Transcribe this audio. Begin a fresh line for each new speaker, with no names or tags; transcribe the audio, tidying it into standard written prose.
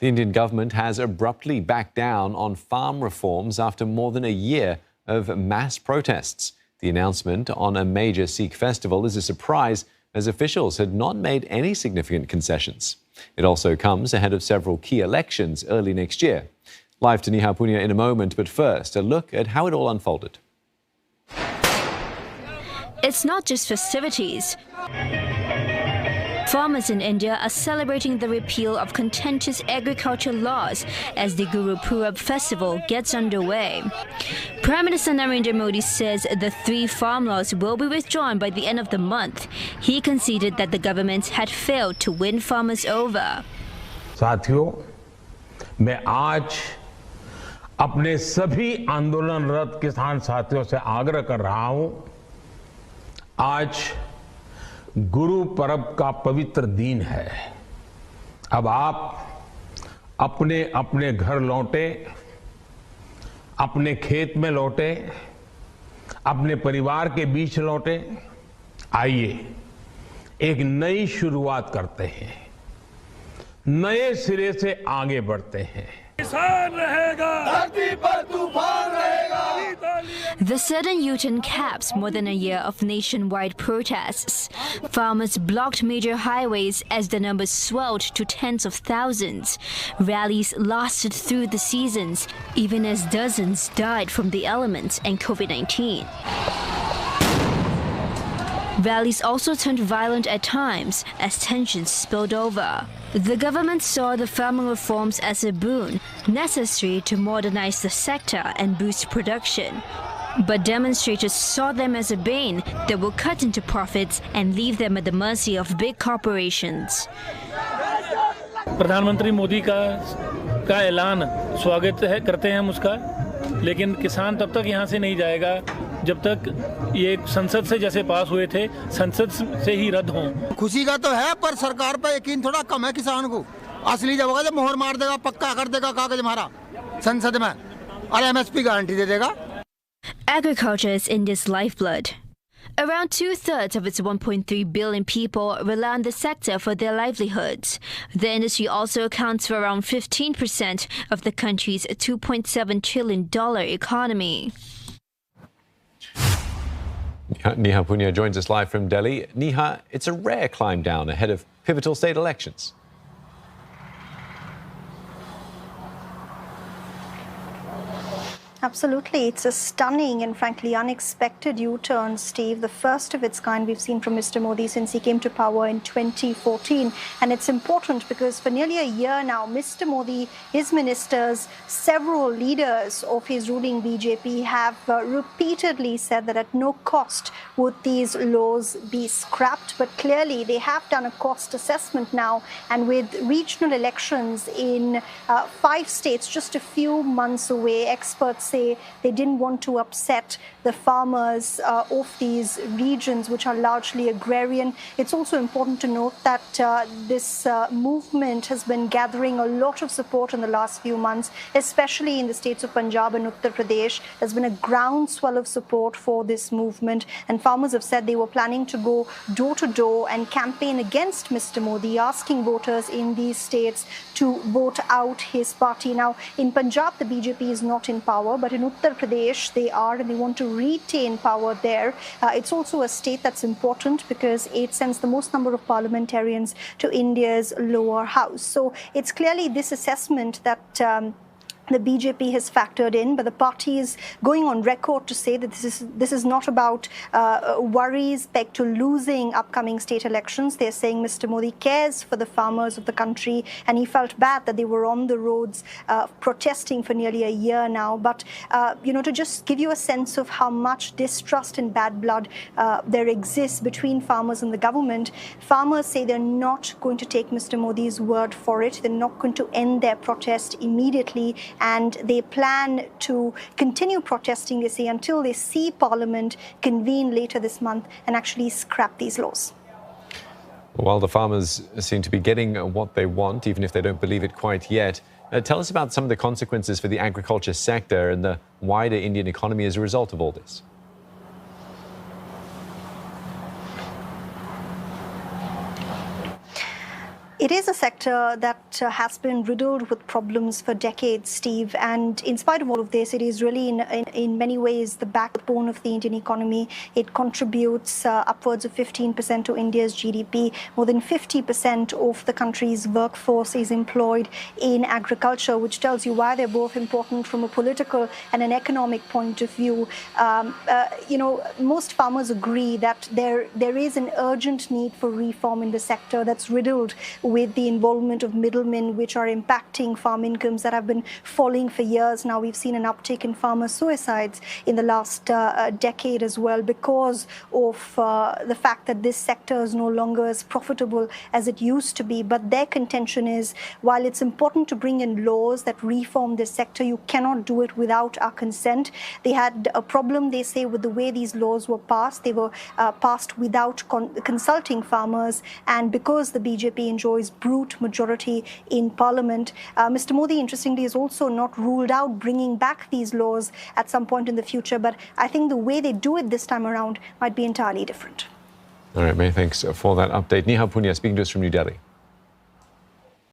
The Indian government has abruptly backed down on farm reforms after more than a year of mass protests. The announcement on a major Sikh festival is a surprise, as officials had not made any significant concessions. It also comes ahead of several key elections early next year. Live to Neha Punia in a moment, but first, a look at how it all unfolded.
It's not just festivities. Farmers in India are celebrating the repeal of contentious agriculture laws as the Guru Purab festival gets underway. Prime Minister Narendra Modi says the 3 farm laws will be withdrawn by the end of the month. He conceded that the government had failed to win farmers over.
साथियों, मैं आज अपने सभी आंदोलनरत किसान साथियों से आग्रह कर रहा हूं, आज गुरु पर्व का पवित्र दिन है। अब आप अपने अपने घर लौटे, अपने खेत में लौटे, अपने परिवार के बीच लौटे। आइए एक नई शुरुआत करते हैं, नए सिरे से आगे बढ़ते हैं।
किसान रहेगा, धरती पर तूफान रहेगा।
The sudden U-turn caps more than a year of nationwide protests. Farmers blocked major highways as the numbers swelled to tens of thousands. Rallies lasted through the seasons, even as dozens died from the elements and COVID-19. Rallies also turned violent at times as tensions spilled over. The government saw the farming reforms as a boon, necessary to modernize the sector and boost production. But demonstrators saw them as a bane that will cut into profits and leave them at the mercy of big corporations.
प्रधानमंत्री मोदी का ऐलान स्वागत है, करते हैं हम उसका, लेकिन किसान तब तक यहाँ से नहीं जाएगा जब तक ये संसद से जैसे पास हुए थे, संसद से ही रद्द हों।
खुशी का तो है, पर सरकार पर यकीन थोड़ा कम है किसान को। असली जब होगा जब मोहर मार देगा, पक्का कर देगा कागज हमारा संसद में और एमएसपी गारंटी दे देगा।
Agriculture is India's lifeblood. Around 2/3 of its 1.3 billion people rely on the sector for their livelihoods. The industry also accounts for around 15% of the country's $2.7 trillion economy.
Neha Punia joins us live from Delhi. Neha, it's a rare climb down ahead of pivotal state elections.
Absolutely. It's a stunning and frankly unexpected U-turn, Steve, the first of its kind we've seen from Mr. Modi since he came to power in 2014. And it's important because for nearly a year now, Mr. Modi, his ministers, several leaders of his ruling BJP have repeatedly said that at no cost would these laws be scrapped. But clearly they have done a cost assessment now, and with regional elections in 5 states just a few months away, experts say they didn't want to upset the farmers of these regions, which are largely agrarian. It's also important to note that this movement has been gathering a lot of support in the last few months, especially in the states of Punjab and Uttar Pradesh. There's been a groundswell of support for this movement, and farmers have said they were planning to go door to door and campaign against Mr. Modi, asking voters in these states to vote out his party. Now, in Punjab, the BJP is not in power, but in Uttar Pradesh, they are, and they want to retain power there. It's also a state that's important because it sends the most number of parliamentarians to India's lower house. So it's clearly this assessment that the BJP has factored in, but the party is going on record to say that this is not about worries pegged to losing upcoming state elections. They're saying Mr. Modi cares for the farmers of the country, and he felt bad that they were on the roads protesting for nearly a year now. But to just give you a sense of how much distrust and bad blood there exists between farmers and the government, farmers say they're not going to take Mr. Modi's word for it. They're not going to end their protest immediately, and they plan to continue protesting, they say, until they see Parliament convene later this month and actually scrap these laws.
While the farmers seem to be getting what they want, even if they don't believe it quite yet, tell us about some of the consequences for the agriculture sector and the wider Indian economy as a result of all this.
It is a sector that has been riddled with problems for decades, Steve. And in spite of all of this, it is really in many ways the backbone of the Indian economy. It contributes upwards of 15% to India's GDP. More than 50% of the country's workforce is employed in agriculture, which tells you why they're both important from a political and an economic point of view. Most farmers agree that there is an urgent need for reform in the sector that's riddled with the involvement of middlemen, which are impacting farm incomes that have been falling for years now. We've seen an uptick in farmer suicides in the last decade as well because of the fact that this sector is no longer as profitable as it used to be. But their contention is, while it's important to bring in laws that reform this sector, you cannot do it without our consent. They had a problem, they say, with the way these laws were passed. They were passed without consulting farmers, and because the BJP enjoys brute majority in Parliament, Mr. Modi, interestingly, is also not ruled out bringing back these laws at some point in the future. But I think the way they do it this time around might be entirely different.
All right, many thanks for that update. Neha Punya speaking to us from New Delhi.